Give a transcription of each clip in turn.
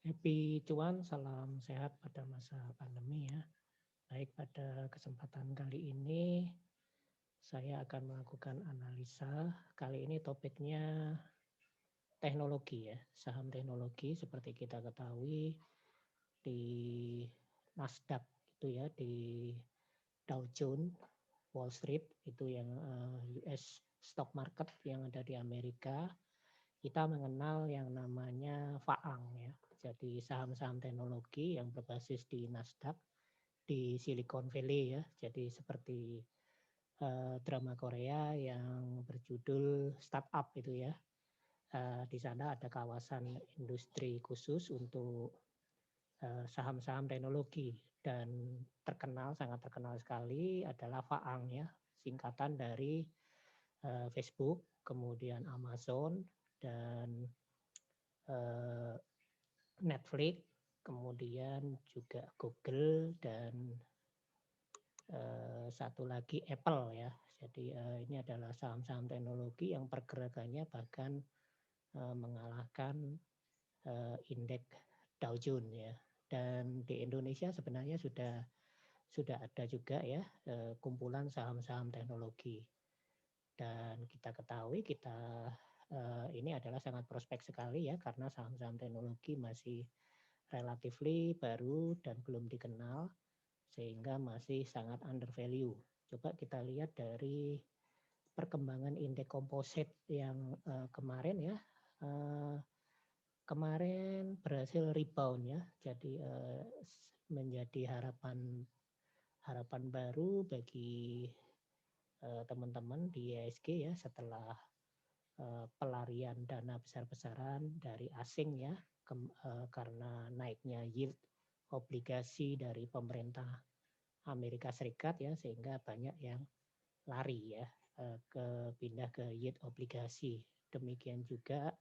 Happy cuan, salam sehat pada masa pandemi ya. Baik, pada kesempatan kali ini saya akan melakukan analisa. Kali ini topiknya teknologi ya, saham teknologi seperti kita ketahui di Nasdaq itu ya, di Dow Jones, Wall Street itu yang US stock market yang ada di Amerika. Kita mengenal yang namanya FAANG ya. Jadi saham-saham teknologi yang berbasis di Nasdaq di Silicon Valley ya. Jadi seperti drama Korea yang berjudul Startup itu ya. Di sana ada kawasan industri khusus untuk saham-saham teknologi dan sangat terkenal sekali adalah FAANG ya, singkatan dari Facebook, kemudian Amazon dan Netflix, kemudian juga Google dan satu lagi Apple ya. Jadi ini adalah saham-saham teknologi yang pergerakannya bahkan mengalahkan indeks Dow Jones ya. Dan di Indonesia sebenarnya sudah ada juga ya kumpulan saham-saham teknologi. Dan kita ketahui ini adalah sangat prospek sekali ya karena saham-saham teknologi masih relatively baru dan belum dikenal sehingga masih sangat under value. Coba kita lihat dari perkembangan indeks komposit yang kemarin ya. Kemarin berhasil rebound ya. Jadi menjadi harapan baru bagi teman-teman di IHSG ya setelah pelarian dana besar-besaran dari asing ya karena naiknya yield obligasi dari pemerintah Amerika Serikat ya sehingga banyak yang lari ya pindah ke yield obligasi. Demikian juga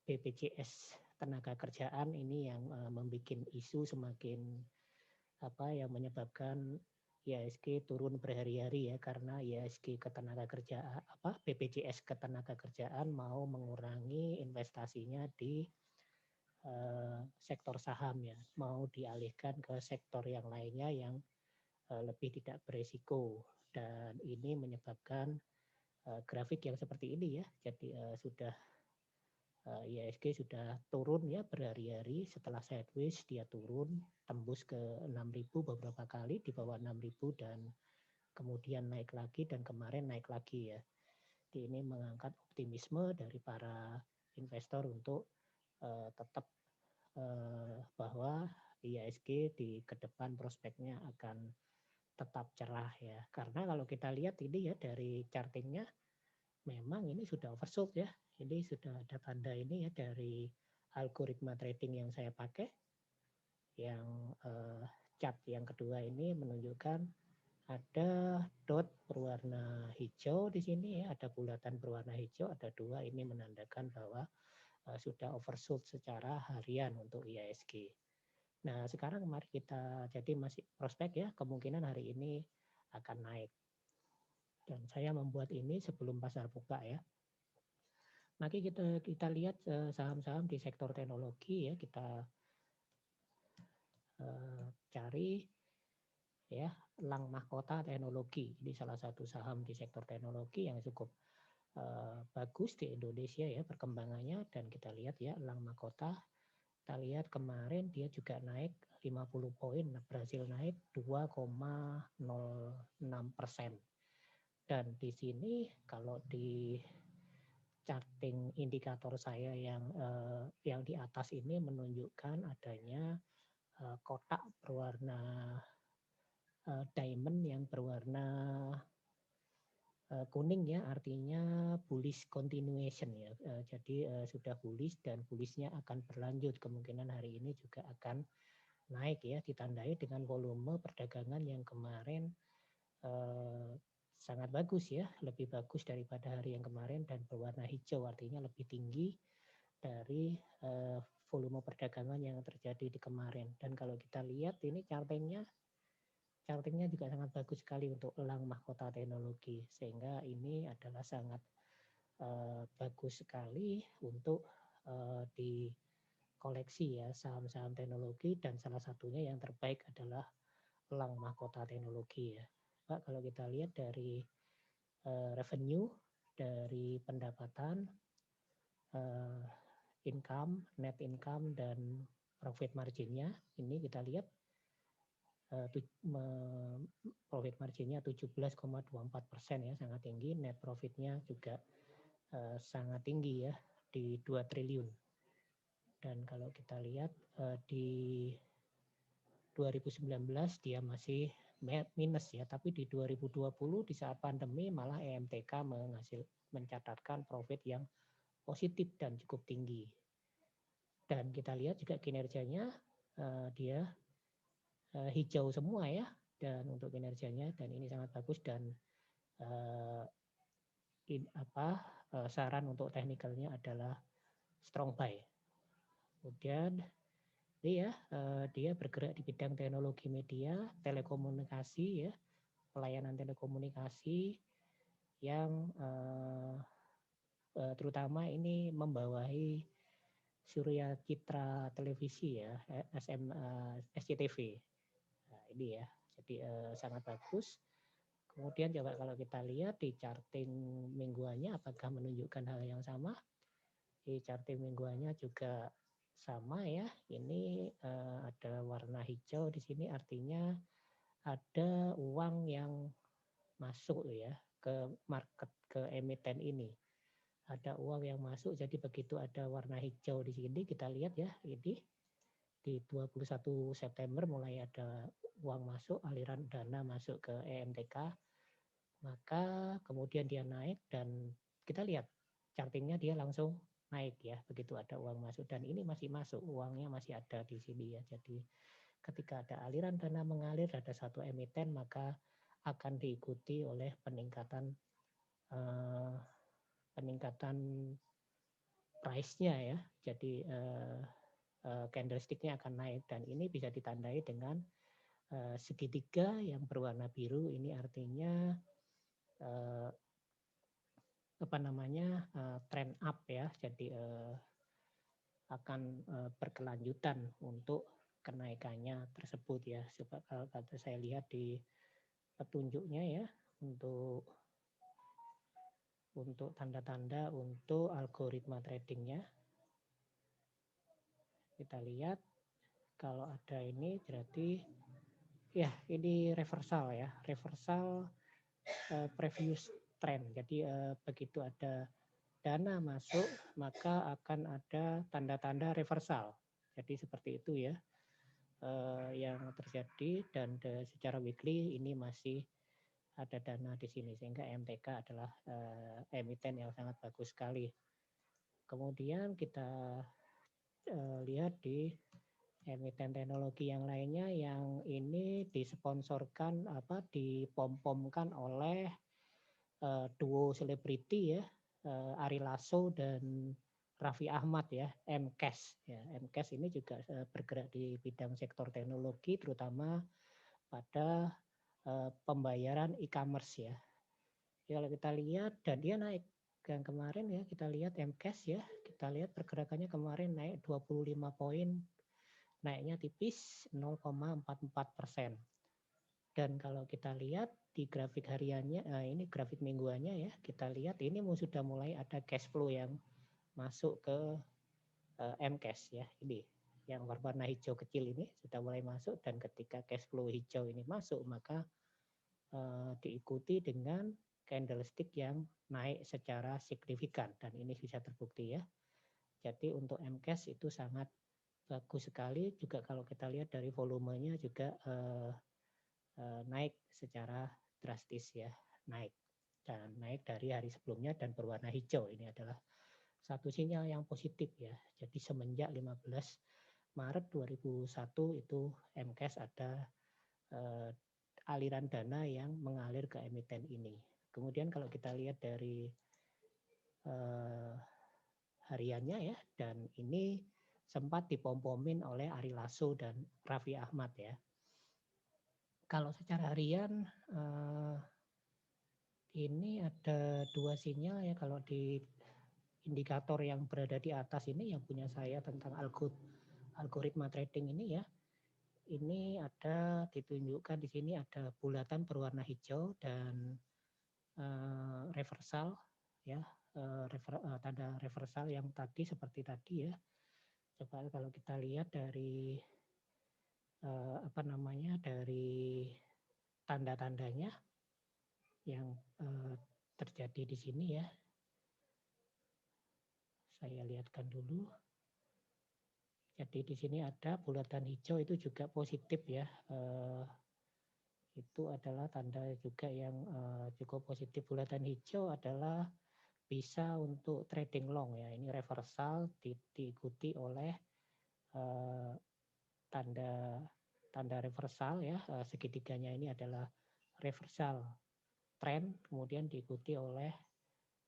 BPJS tenaga kerjaan ini yang membuat isu semakin yang menyebabkan IHSG turun berhari-hari ya karena IHSG ketenaga kerjaan BPJS ketenaga kerjaan mau mengurangi investasinya di sektor saham ya, mau dialihkan ke sektor yang lainnya yang lebih tidak beresiko dan ini menyebabkan grafik yang seperti ini ya. Jadi sudah IHSG sudah turun ya berhari-hari setelah sideways dia turun tembus ke 6.000 beberapa kali di bawah 6.000 dan kemudian naik lagi dan kemarin naik lagi ya. Jadi ini mengangkat optimisme dari para investor untuk tetap bahwa IHSG di ke depan prospeknya akan tetap cerah ya. Karena kalau kita lihat ini ya dari chartingnya memang ini sudah oversold ya. Ini sudah ada tanda ini ya dari algoritma trading yang saya pakai. Yang chart yang kedua ini menunjukkan ada dot berwarna hijau di sini ya, ada bulatan berwarna hijau, ada dua, ini menandakan bahwa sudah oversold secara harian untuk IHSG. Nah, sekarang mari kita jadi masih prospek ya, kemungkinan hari ini akan naik. Dan saya membuat ini sebelum pasar buka ya. Mari kita lihat saham-saham di sektor teknologi ya, kita cari ya Lang Mahkota Teknologi. Ini salah satu saham di sektor teknologi yang cukup bagus di Indonesia ya perkembangannya dan kita lihat ya Lang Mahkota. Kita lihat kemarin dia juga naik 50 poin, berhasil naik 2,06%. Dan di sini kalau di charting indikator saya yang di atas ini menunjukkan adanya kotak berwarna diamond yang berwarna kuning ya, artinya bullish continuation ya. Jadi sudah bullish dan bullishnya akan berlanjut, kemungkinan hari ini juga akan naik ya, ditandai dengan volume perdagangan yang kemarin sangat bagus ya, lebih bagus daripada hari yang kemarin dan berwarna hijau, artinya lebih tinggi dari volume perdagangan yang terjadi di kemarin. Dan kalau kita lihat ini chartingnya juga sangat bagus sekali untuk Lang Mahkota Teknologi, sehingga ini adalah sangat bagus sekali untuk di koleksi ya saham-saham teknologi, dan salah satunya yang terbaik adalah Elang Mahkota Teknologi ya. Pak, kalau kita lihat dari revenue, dari pendapatan, income, net income, dan profit marginnya, ini kita lihat profit marginnya 17,24% ya, sangat tinggi. Net profitnya juga sangat tinggi ya, di 2 triliun. Dan kalau kita lihat di 2019 dia masih minus ya, tapi di 2020 di saat pandemi malah EMTK mencatatkan profit yang positif dan cukup tinggi. Dan kita lihat juga kinerjanya dia hijau semua ya, dan untuk kinerjanya, dan ini sangat bagus. Dan saran untuk teknikalnya adalah strong buy. Kemudian ini ya, dia bergerak di bidang teknologi media, telekomunikasi ya, pelayanan telekomunikasi yang terutama ini membawahi Surya Citra Televisi ya, SCTV. Nah, ini ya, jadi sangat bagus. Kemudian coba kalau kita lihat di charting mingguannya, apakah menunjukkan hal yang sama? Di charting mingguannya juga sama ya. Ini ada warna hijau di sini, artinya ada uang yang masuk ya ke market, ke emiten ini. Ada uang yang masuk, jadi begitu ada warna hijau di sini, kita lihat ya, ini di 21 September mulai ada uang masuk, aliran dana masuk ke EMTK, maka kemudian dia naik, dan kita lihat chartingnya dia langsung naik ya, begitu ada uang masuk, dan ini masih masuk, uangnya masih ada di sini ya. Jadi ketika ada aliran dana mengalir, ada satu emiten, maka akan diikuti oleh peningkatan price-nya ya. Jadi candlestick-nya akan naik, dan ini bisa ditandai dengan segitiga yang berwarna biru. Ini artinya trend up ya. Jadi akan berkelanjutan untuk kenaikannya tersebut ya. Sebab kalau saya lihat di petunjuknya ya, untuk tanda-tanda untuk algoritma tradingnya, kita lihat kalau ada ini berarti ya ini reversal ya, reversal previous trend. Jadi begitu ada dana masuk, maka akan ada tanda-tanda reversal. Jadi seperti itu ya yang terjadi. Dan secara weekly ini masih ada dana di sini, sehingga MTK adalah emiten yang sangat bagus sekali. Kemudian kita lihat di emiten teknologi yang lainnya, yang ini disponsorkan dipom-pomkan oleh duo selebriti ya, Ari Lasso dan Raffi Ahmad ya, MCAS ya. MCAS ini juga bergerak di bidang sektor teknologi, terutama pada pembayaran e-commerce ya. Kalau kita lihat, dan dia naik yang kemarin ya, kita lihat MCAS ya, kita lihat pergerakannya kemarin naik 25 poin, naiknya tipis 0,44%. Dan kalau kita lihat di grafik hariannya, ini grafik mingguannya ya, kita lihat ini sudah mulai ada cash flow yang masuk ke MCAS ya, ini yang warna hijau kecil ini sudah mulai masuk. Dan ketika cash flow hijau ini masuk, maka diikuti dengan candlestick yang naik secara signifikan, dan ini bisa terbukti ya. Jadi untuk MCAS itu sangat bagus sekali. Juga kalau kita lihat dari volumenya juga naik secara drastis ya, naik dari hari sebelumnya dan berwarna hijau. Ini adalah satu sinyal yang positif ya. Jadi semenjak 15 Maret 2001 itu MCAS ada aliran dana yang mengalir ke emiten ini. Kemudian kalau kita lihat dari hariannya ya, dan ini sempat dipom-pomin oleh Ari Lasso dan Raffi Ahmad ya. Kalau secara harian ini ada dua sinyal ya. Kalau di indikator yang berada di atas ini yang punya saya tentang algoritma trading ini ya, ini ada ditunjukkan di sini ada bulatan berwarna hijau dan reversal ya, tanda reversal yang tadi seperti tadi ya. Coba kalau kita lihat dari dari tanda-tandanya yang terjadi di sini ya. Saya lihatkan dulu. Jadi di sini ada bulatan hijau itu juga positif ya. Itu adalah tanda juga yang cukup positif. Bulatan hijau adalah bisa untuk trading long ya. Ini reversal diikuti oleh tanda tanda reversal ya. Segitiganya ini adalah reversal trend, kemudian diikuti oleh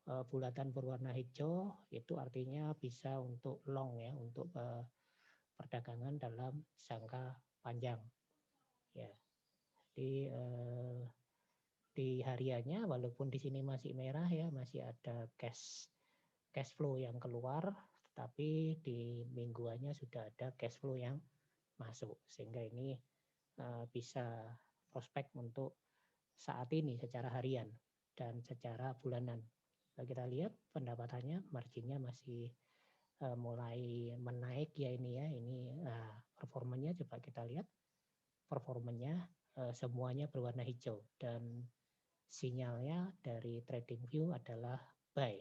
bulatan berwarna hijau, itu artinya bisa untuk long ya, untuk perdagangan dalam jangka panjang. Ya, di hariannya walaupun di sini masih merah ya, masih ada cash flow yang keluar, tetapi di mingguannya sudah ada cash flow yang masuk, sehingga ini bisa prospek untuk saat ini secara harian dan secara bulanan. Kalau kita lihat pendapatannya, marginnya masih mulai menaik ya ini ya. Ini performanya coba kita lihat. Performanya semuanya berwarna hijau dan sinyalnya dari TradingView adalah buy.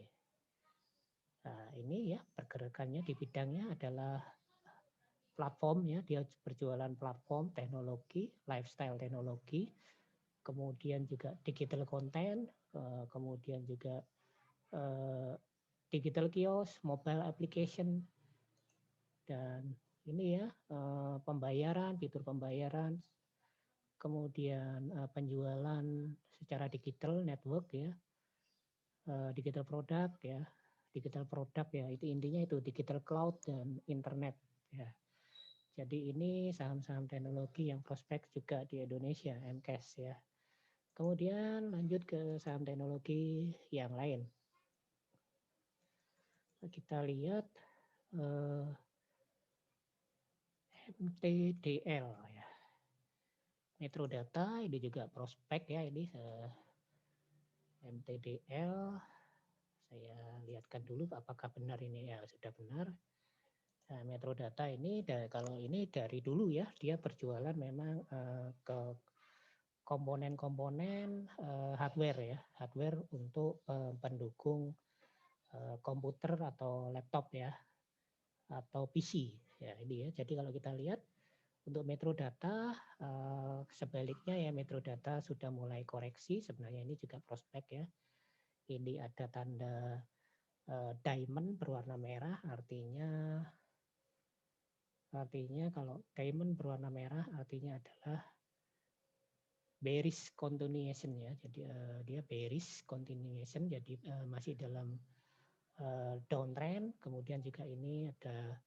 Nah, ini ya pergerakannya di bidangnya adalah platform ya, dia berjualan platform teknologi, lifestyle teknologi, kemudian juga digital content, kemudian juga digital kios, mobile application, dan ini ya pembayaran, fitur pembayaran, kemudian penjualan secara digital network ya, digital produk ya, itu intinya itu digital cloud dan internet ya. Jadi ini saham-saham teknologi yang prospek juga di Indonesia, MCAS ya. Kemudian lanjut ke saham teknologi yang lain. Kita lihat MTDL ya. Metro Data ini juga prospek ya, ini MTDL. Saya lihatkan dulu apakah benar ini ya, sudah benar. Nah, Metro Data ini kalau ini dari dulu ya, dia berjualan memang ke komponen-komponen hardware ya, hardware untuk pendukung komputer atau laptop ya, atau PC ya ini ya. Jadi kalau kita lihat untuk Metro Data sebaliknya ya, Metro Data sudah mulai koreksi, sebenarnya ini juga prospek ya. Ini ada tanda diamond berwarna merah, artinya kalau diamond berwarna merah artinya adalah bearish continuation ya. Jadi dia bearish continuation, jadi masih dalam downtrend. Kemudian juga ini ada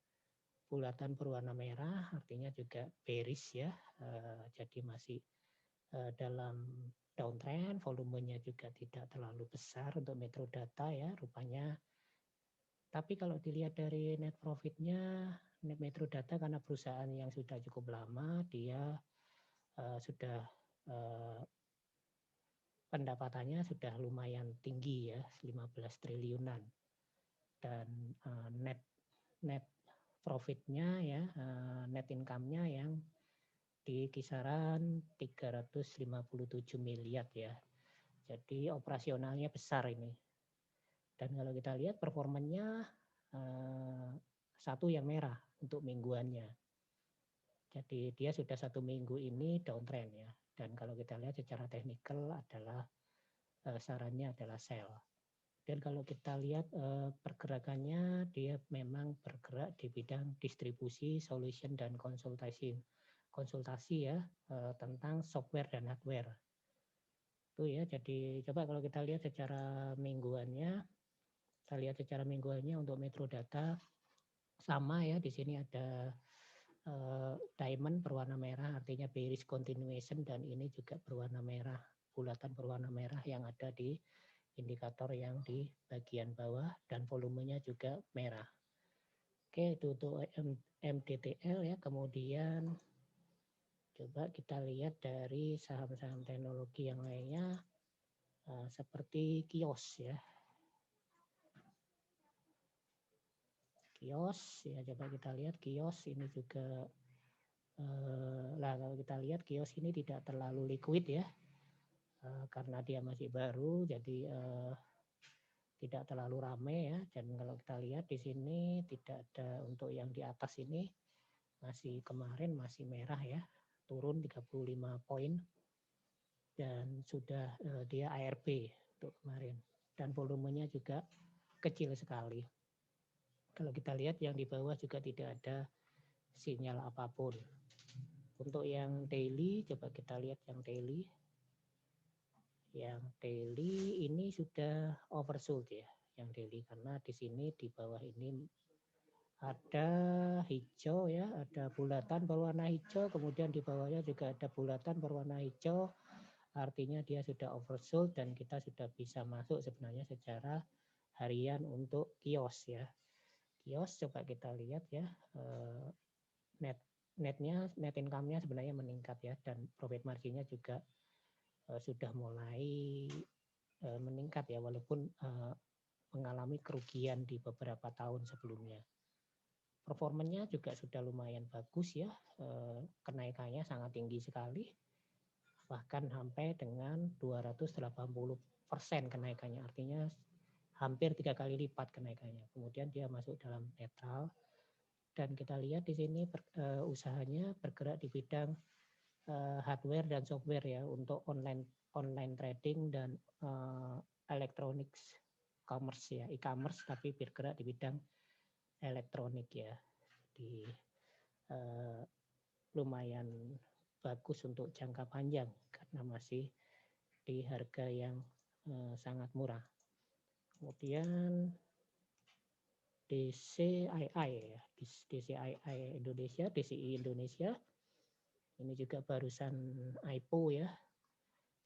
bulatan berwarna merah, artinya juga bearish ya. Jadi masih dalam downtrend, volumenya juga tidak terlalu besar untuk Metro Data ya rupanya. Tapi kalau dilihat dari net profitnya, Metro Data karena perusahaan yang sudah cukup lama, dia sudah pendapatannya sudah lumayan tinggi ya, 15 triliunan. Dan net profitnya ya, net income-nya yang di kisaran 357 miliar ya. Jadi operasionalnya besar ini. Dan kalau kita lihat performanya satu yang merah untuk mingguannya. Jadi dia sudah 1 minggu ini downtrend ya. Dan kalau kita lihat secara teknikal adalah sarannya adalah sell. Dan kalau kita lihat pergerakannya, dia memang bergerak di bidang distribusi, solution, dan konsultasi ya tentang software dan hardware. Itu ya, jadi coba kalau kita lihat secara mingguannya, untuk Metro Data sama ya, di sini ada diamond berwarna merah, artinya bearish continuation, dan ini juga berwarna merah, bulatan berwarna merah yang ada di indikator yang di bagian bawah dan volumenya juga merah. Oke, itu untuk MDTL ya. Kemudian coba kita lihat dari saham-saham teknologi yang lainnya seperti Kios ya. Kios ya, coba kita lihat Kios ini juga kalau kita lihat Kios ini tidak terlalu liquid ya. Karena dia masih baru jadi tidak terlalu ramai ya. Dan kalau kita lihat di sini tidak ada untuk yang di atas ini masih kemarin masih merah ya, turun 35 poin dan sudah dia ARB untuk kemarin dan volumenya juga kecil sekali. Kalau kita lihat yang di bawah juga tidak ada sinyal apapun. Untuk yang daily coba kita lihat yang daily. Yang daily ini sudah oversold ya, yang daily karena di sini di bawah ini ada hijau ya, ada bulatan berwarna hijau, kemudian di bawahnya juga ada bulatan berwarna hijau, artinya dia sudah oversold dan kita sudah bisa masuk sebenarnya secara harian untuk Kios ya. Kios coba kita lihat ya, net income-nya sebenarnya meningkat ya, dan profit margin-nya juga sudah mulai meningkat ya, walaupun mengalami kerugian di beberapa tahun sebelumnya. Performanya juga sudah lumayan bagus ya, kenaikannya sangat tinggi sekali, bahkan sampai dengan 280% kenaikannya, artinya hampir 3 kali lipat kenaikannya. Kemudian dia masuk dalam netral, dan kita lihat di sini usahanya bergerak di bidang hardware dan software ya, untuk online trading dan electronics commerce ya, e-commerce, tapi bergerak di bidang elektronik ya. Di lumayan bagus untuk jangka panjang karena masih di harga yang sangat murah. Kemudian DCII ya, DCII Indonesia, DCI Indonesia ini juga barusan IPO ya,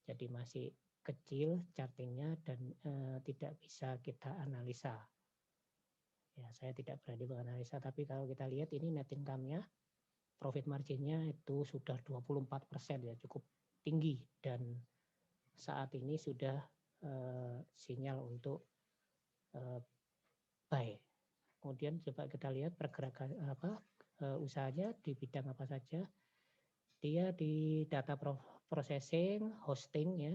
jadi masih kecil chartingnya dan tidak bisa kita analisa. Ya, saya tidak berani menganalisa, tapi kalau kita lihat ini net income-nya, profit margin-nya itu sudah 24% ya, cukup tinggi dan saat ini sudah sinyal untuk buy. Kemudian coba kita lihat pergerakan usahanya di bidang apa saja. Dia di data processing, hosting ya,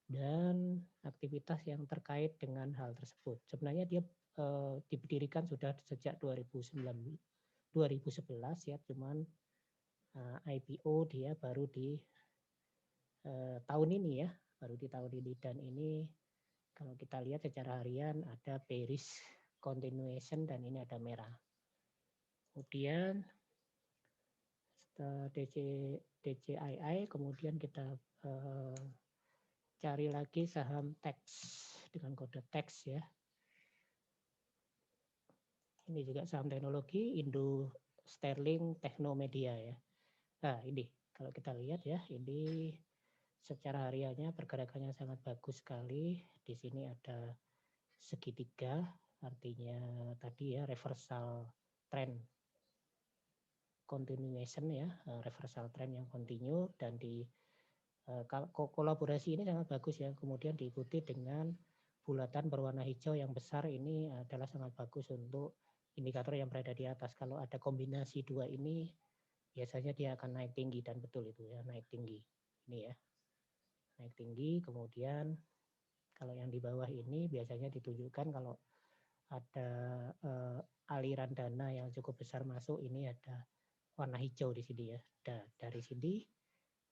dan aktivitas yang terkait dengan hal tersebut. Sebenarnya dia didirikan sudah sejak 2011 ya, cuman IPO dia baru di tahun ini ya, baru di tahun ini, dan ini kalau kita lihat secara harian ada bearish continuation dan ini ada merah. Kemudian setelah DCII kemudian kita cari lagi saham TEX dengan kode TEX ya. Ini juga saham teknologi, Indo Sterling Technomedia ya. Nah ini kalau kita lihat ya, ini secara hariannya pergerakannya sangat bagus sekali. Di sini ada segitiga, artinya tadi ya reversal trend continuation ya, reversal trend yang continue, dan di kolaborasi ini sangat bagus ya. Kemudian diikuti dengan bulatan berwarna hijau yang besar, ini adalah sangat bagus untuk indikator yang berada di atas. Kalau ada kombinasi dua ini biasanya dia akan naik tinggi, dan betul itu ya, naik tinggi. Ini ya, naik tinggi. Kemudian kalau yang di bawah ini biasanya ditunjukkan kalau ada aliran dana yang cukup besar masuk, ini ada warna hijau di sini ya. Dari sini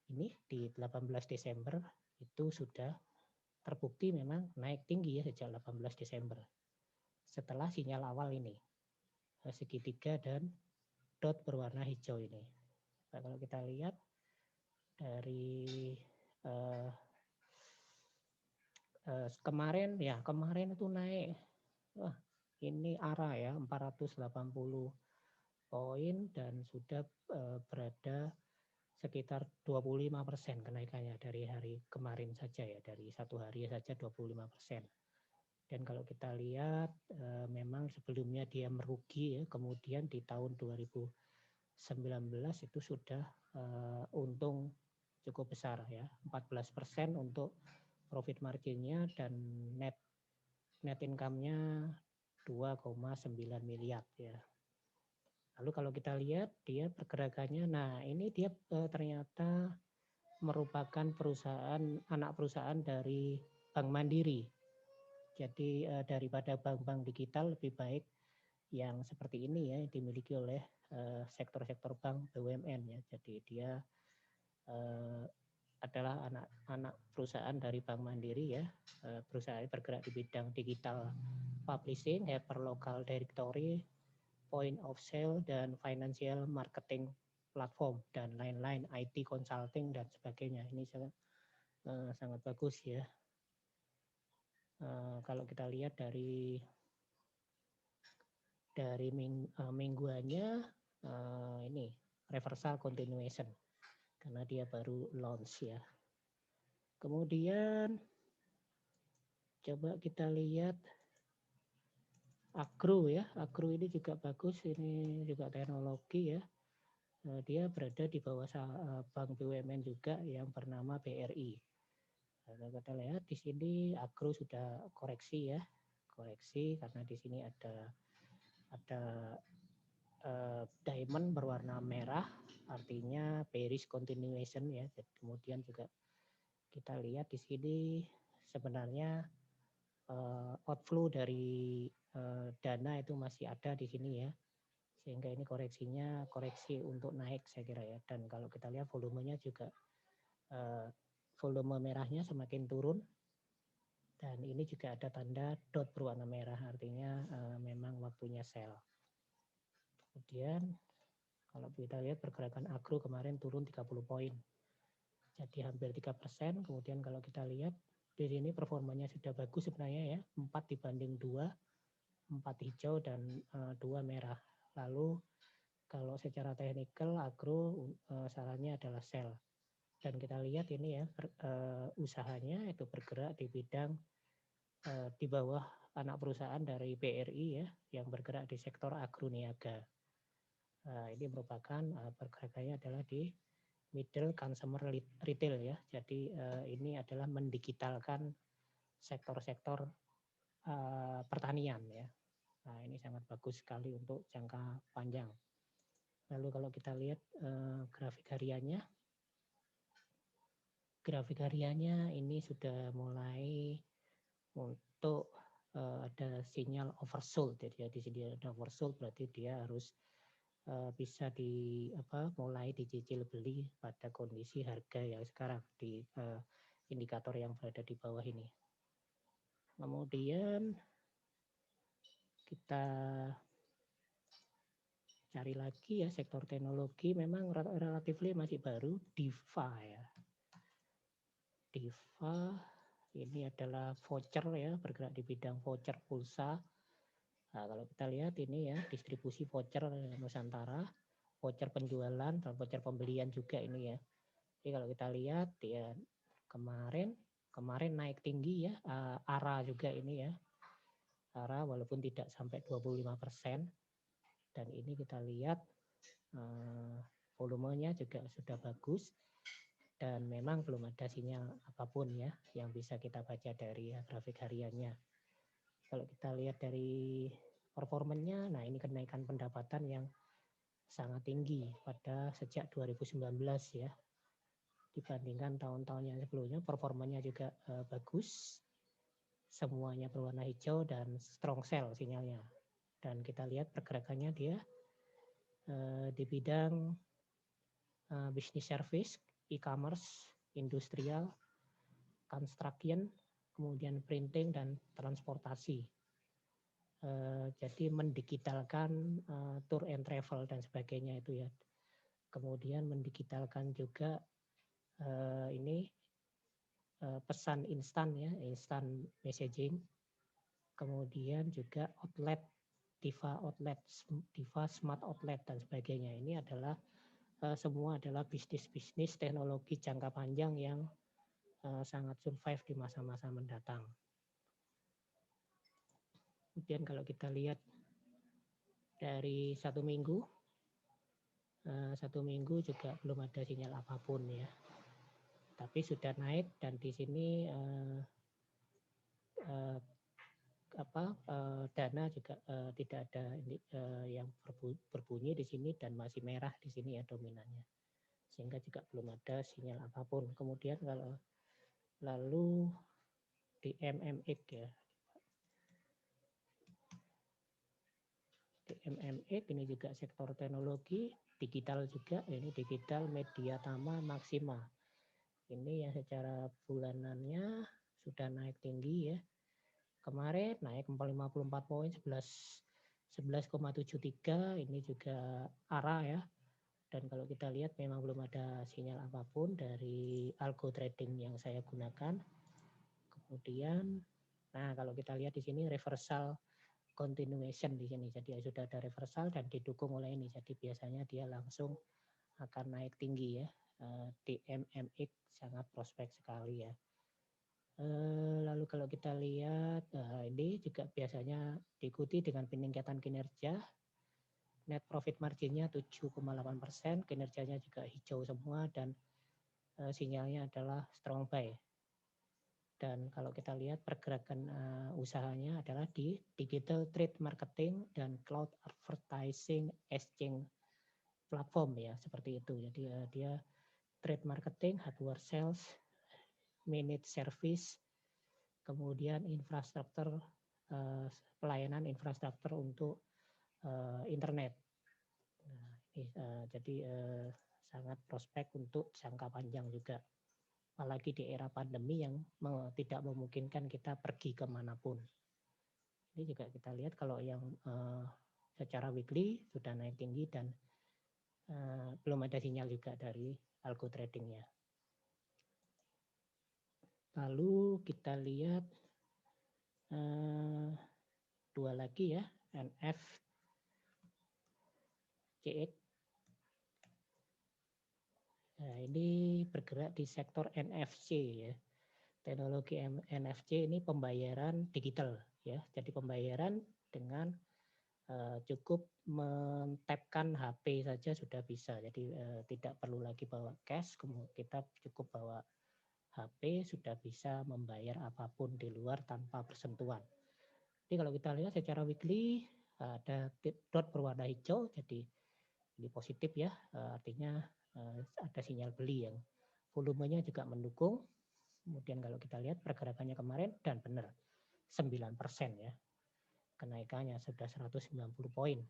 ini di 18 Desember itu sudah terbukti memang naik tinggi ya sejak 18 Desember. Setelah sinyal awal ini, segitiga dan dot berwarna hijau ini. Nah, kalau kita lihat dari kemarin itu naik, wah ini arah ya 480 poin dan sudah berada sekitar 25% kenaikannya dari hari kemarin saja ya, dari satu hari saja 25%. Dan kalau kita lihat memang sebelumnya dia merugi ya, kemudian di tahun 2019 itu sudah untung cukup besar ya, 14% untuk profit marginnya, dan net income-nya 2,9 miliar ya. Lalu kalau kita lihat dia pergerakannya, nah ini dia ternyata merupakan anak perusahaan dari Bank Mandiri. Jadi daripada bank-bank digital lebih baik yang seperti ini ya, dimiliki oleh sektor-sektor bank BUMN ya. Jadi dia adalah anak perusahaan dari Bank Mandiri ya. Perusahaan bergerak di bidang digital publishing, hyperlocal directory, point of sale, dan financial marketing platform, dan lain-lain, IT consulting dan sebagainya. Ini sangat bagus ya. Kalau kita lihat dari mingguannya, ini reversal continuation karena dia baru launch ya. Kemudian coba kita lihat Agro ya. Agro ini juga bagus, ini juga teknologi ya. Dia berada di bawah bank BUMN juga yang bernama BRI. Kalau kita lihat di sini Agro sudah koreksi ya, koreksi karena di sini ada diamond berwarna merah, artinya bearish continuation ya. Kemudian juga kita lihat di sini sebenarnya outflow dari dana itu masih ada di sini ya, sehingga ini koreksi untuk naik saya kira ya. Dan kalau kita lihat volumenya juga volume merahnya semakin turun, dan ini juga ada tanda dot berwarna merah, artinya memang waktunya sell. Kemudian kalau kita lihat pergerakan Agro kemarin turun 30 poin, jadi hampir 3%. Kemudian kalau kita lihat di sini performanya sudah bagus sebenarnya ya, 4 dibanding 2, 4 hijau dan 2 merah. Lalu kalau secara teknikal Agro sarannya adalah sell. Dan kita lihat ini ya, usahanya itu bergerak di bidang di bawah anak perusahaan dari BRI ya, yang bergerak di sektor agroniaga. Ini merupakan pergerakannya adalah di middle consumer retail ya. Jadi ini adalah mendigitalkan sektor-sektor pertanian ya. Nah, ini sangat bagus sekali untuk jangka panjang. Lalu kalau kita lihat grafik hariannya ini sudah mulai untuk ada sinyal oversold. Jadi di sini ada oversold, berarti dia harus bisa mulai dicicil beli pada kondisi harga yang sekarang di indikator yang berada di bawah ini. Kemudian kita cari lagi ya sektor teknologi, memang relatif masih baru. DIVA ya, DIVA ini adalah voucher ya, bergerak di bidang voucher pulsa. Nah, kalau kita lihat ini ya, distribusi voucher Nusantara, voucher penjualan dan voucher pembelian juga ini ya. Jadi kalau kita lihat ya, kemarin naik tinggi ya, ARA juga ini ya. ARA walaupun tidak sampai 25%, dan ini kita lihat volumenya juga sudah bagus, dan memang belum ada sinyal apapun ya yang bisa kita baca dari grafik hariannya. Kalau kita lihat dari performanya, nah ini kenaikan pendapatan yang sangat tinggi pada sejak 2019 ya. Dibandingkan tahun-tahun yang sebelumnya, performanya juga bagus. Semuanya berwarna hijau dan strong sell sinyalnya. Dan kita lihat pergerakannya dia di bidang business service, e-commerce, industrial, construction, kemudian printing dan transportasi. Jadi mendigitalkan tour and travel dan sebagainya itu ya. Kemudian mendigitalkan juga ini pesan instan ya, instant messaging. Kemudian juga outlet, DIVA outlet, DIVA smart outlet dan sebagainya. Ini adalah semua adalah bisnis-bisnis teknologi jangka panjang yang sangat survive di masa-masa mendatang. Kemudian kalau kita lihat dari 1 minggu juga belum ada sinyal apapun ya. Tapi sudah naik dan di sini dana juga tidak ada yang berbunyi di sini dan masih merah di sini ya dominannya. Sehingga juga belum ada sinyal apapun. Kemudian kalau lalu di MMX ya. Di MMX ini juga sektor teknologi, digital juga, ini digital media Tama Maxima. Ini yang secara bulanannya sudah naik tinggi ya. Kemarin naik 54 poin, 11,73, ini juga arah ya. Dan kalau kita lihat memang belum ada sinyal apapun dari algo trading yang saya gunakan. Kemudian, nah kalau kita lihat di sini reversal continuation di sini. Jadi sudah ada reversal dan didukung oleh ini. Jadi biasanya dia langsung akan naik tinggi ya. Di MMX sangat prospek sekali ya. Lalu kalau kita lihat ini juga biasanya diikuti dengan peningkatan kinerja. Net profit marginnya 7,8%, kinerjanya juga hijau semua dan sinyalnya adalah strong buy. Dan kalau kita lihat pergerakan usahanya adalah di digital trade marketing dan cloud advertising exchange platform ya, seperti itu. Jadi dia trade marketing, hardware sales, managed service, kemudian infrastruktur, pelayanan infrastruktur untuk internet. Nah, ini, jadi sangat prospek untuk jangka panjang juga. Apalagi di era pandemi yang tidak memungkinkan kita pergi kemanapun. Ini juga kita lihat kalau yang secara weekly sudah naik tinggi dan belum ada sinyal juga dari algo tradingnya. Lalu kita lihat dua lagi ya, NFCX. Nah, ini bergerak di sektor NFC ya. Teknologi NFC ini pembayaran digital ya. Jadi pembayaran dengan cukup mentapkan HP saja sudah bisa. Jadi tidak perlu lagi bawa cash, kita cukup bawa HP sudah bisa membayar apapun di luar tanpa bersentuhan. Jadi kalau kita lihat secara weekly ada dot berwarna hijau, jadi ini positif ya, artinya ada sinyal beli yang volumenya juga mendukung. Kemudian kalau kita lihat pergerakannya kemarin dan benar 9% ya, kenaikannya sudah 190 poin,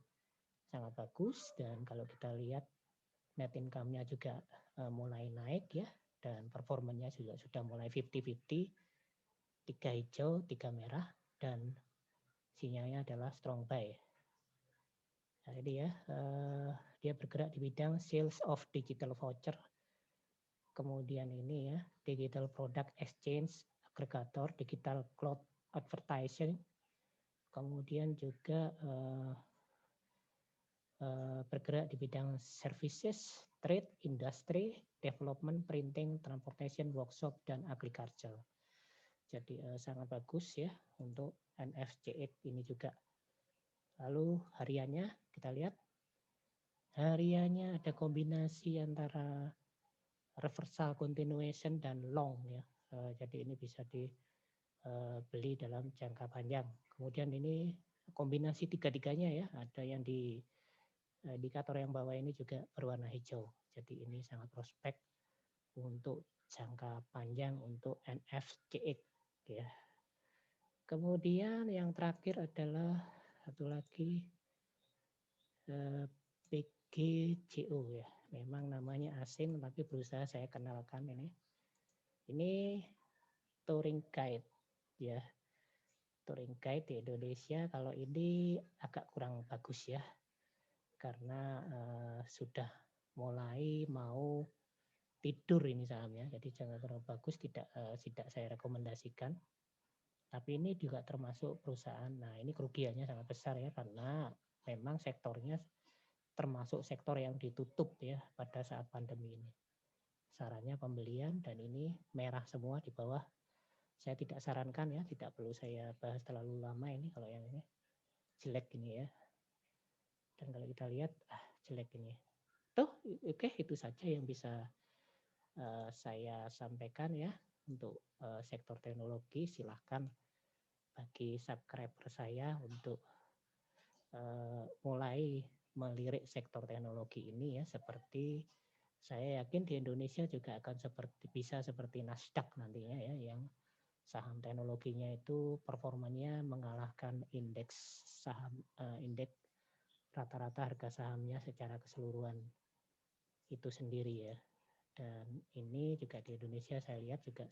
sangat bagus. Dan kalau kita lihat net income-nya juga mulai naik ya, dan performanya juga sudah mulai 50-50, 3 hijau, 3 merah, dan sinyalnya adalah strong buy. Nah, ini ya, dia bergerak di bidang sales of digital voucher, kemudian ini ya, digital product exchange, aggregator, digital cloud advertising, kemudian juga bergerak di bidang services, trade, industry, development, printing, transportation, workshop, dan agriculture. Jadi sangat bagus ya untuk NFCX ini juga. Lalu hariannya kita lihat. Hariannya ada kombinasi antara reversal continuation dan long ya. Jadi ini bisa dibeli dalam jangka panjang. Kemudian ini kombinasi tiga-tiganya ya. Ada yang di indikator yang bawah ini juga berwarna hijau. Jadi ini sangat prospek untuk jangka panjang untuk NFCX ya. Kemudian yang terakhir adalah satu lagi PGCO ya. Memang namanya asing tapi berusaha saya kenalkan ini. Ini touring guide ya. Touring guide di Indonesia kalau ini agak kurang bagus ya. Karena sudah mulai mau tidur ini sahamnya. Jadi jangan terlalu bagus, tidak saya rekomendasikan. Tapi ini juga termasuk perusahaan. Nah, ini kerugiannya sangat besar ya karena memang sektornya termasuk sektor yang ditutup ya pada saat pandemi ini. Sarannya pembelian, dan ini merah semua di bawah. Saya tidak sarankan ya, tidak perlu saya bahas terlalu lama ini kalau yang ini jelek ini ya. Dan kalau kita lihat jelek ini. Tuh, oke, itu saja yang bisa saya sampaikan ya untuk sektor teknologi. Silahkan bagi subscriber saya untuk mulai melirik sektor teknologi ini ya, seperti saya yakin di Indonesia juga akan bisa seperti Nasdaq nantinya ya, yang saham teknologinya itu performanya mengalahkan indeks saham, indeks rata-rata harga sahamnya secara keseluruhan itu sendiri ya. Dan ini juga di Indonesia saya lihat juga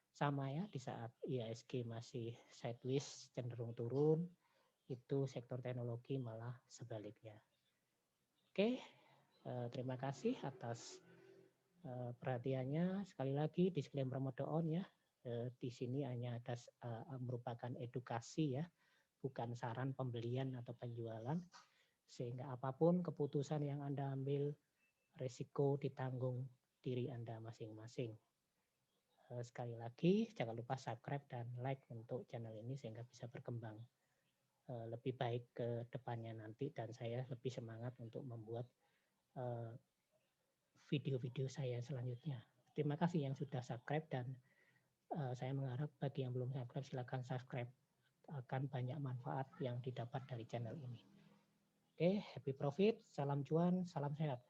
sama ya, di saat IHSG masih sideways cenderung turun, itu sektor teknologi malah sebaliknya. Oke, terima kasih atas perhatiannya. Sekali lagi disclaimer mode on ya. Di sini hanya ada merupakan edukasi ya, bukan saran pembelian atau penjualan. Sehingga apapun keputusan yang Anda ambil, risiko ditanggung diri Anda masing-masing. Sekali lagi jangan lupa subscribe dan like untuk channel ini sehingga bisa berkembang lebih baik ke depannya nanti, dan saya lebih semangat untuk membuat video-video saya selanjutnya. Terima kasih yang sudah subscribe, dan saya mengharap bagi yang belum subscribe silakan subscribe, akan banyak manfaat yang didapat dari channel ini. Oke, happy profit, salam cuan, salam sehat.